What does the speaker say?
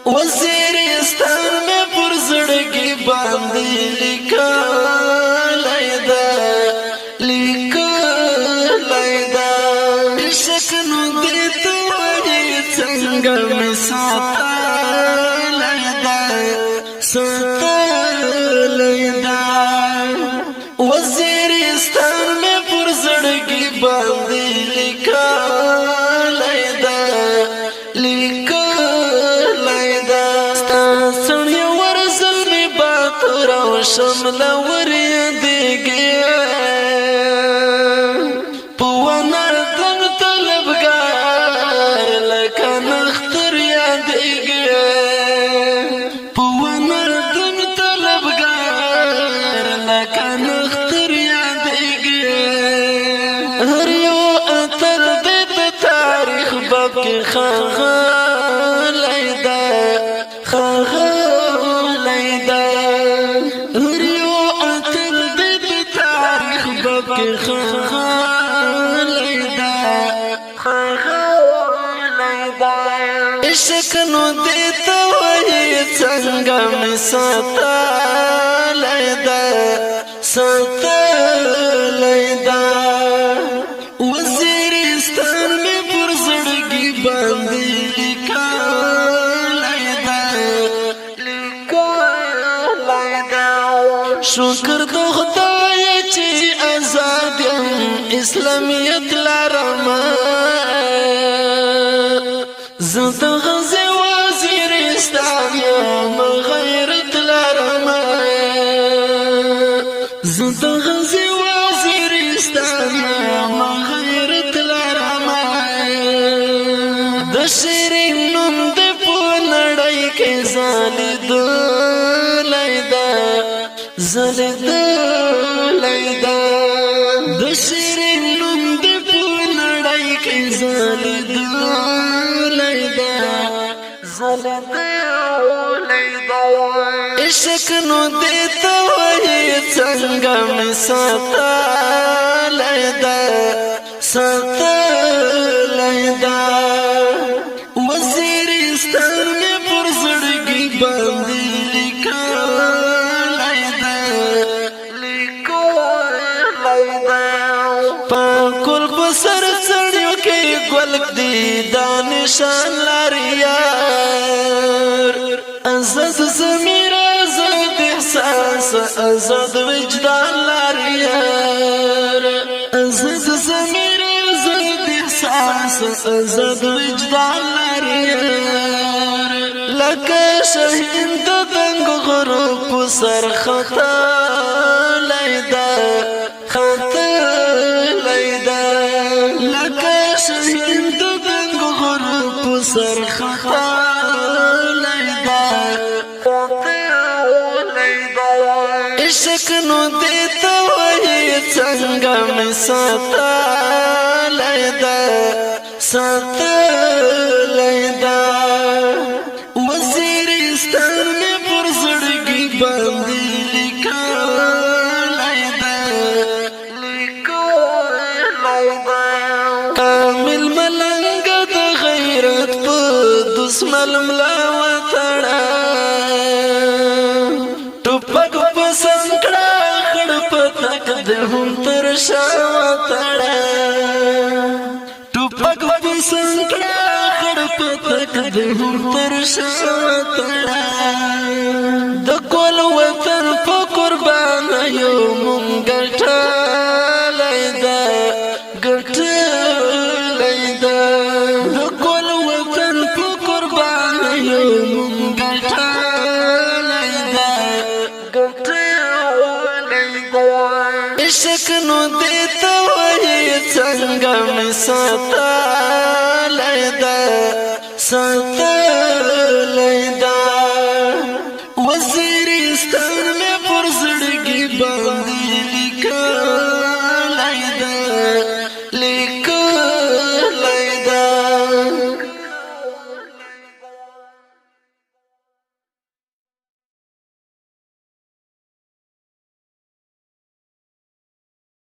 وزیرستان میں پر زړګي باندې لیکلای دا شکنو دې ته وایي څنګه مې ساتلای دا وزیرستان میں پر زړګي باندې لیکلای دا شمل وریدگی پوانا دم طلبگار لکا نختر یادگی پوانا دم طلبگار لکا نختر یادگی هر یو اتر دیت تاریخ باب کی خاغالی دا شکنو دیتا وی څنګه مې ساتلای دا وزیرستان مې پر زړګي باندې لیکلای دا شکر د خدای چې آزاد یم اسلامیت لرم زد غزي وزیرستان یم غیرت لرم زد غزي وزیرستان یم غیرت لرم د شیرین نوم دې په نړۍ کې ځلیدلی دا د شیرین نوم دې په نړۍ کې ځلیدلی دا شکنو دیتا وی څنګه مې ساتلای دا وزیرستان مې پر زړګي باندې لیکلای دا پاکل بسر څړیو کې ګلک دی دانشان لري یار ازاد ضمیر ازاد احساس ازاد وجدان لري یار ازاد ضمیر ازاد احساس ازاد وجدان لري یار لکه شهید د دنګ غروب سر خطا لیدا لکه شهید د دنګ غروب سر خطا شکنو دیتا وی څنګه مې ساتلای دا وزیرستان مې پر زړګي باندې لیکلای دا کامل ملنګ د غیرت په دسمل ملا وتړه سنکړه خړ پتک د هم تر شاوتړه ټوپک په سنکړه خړ پتک د هم تر شاوتړه د کول وطن په قربان یو مونږ ګټلای دا د کول وطن په قربان یو مونږ ګټلای دا شکنو دیتا وی څنګه مې ساتلای دا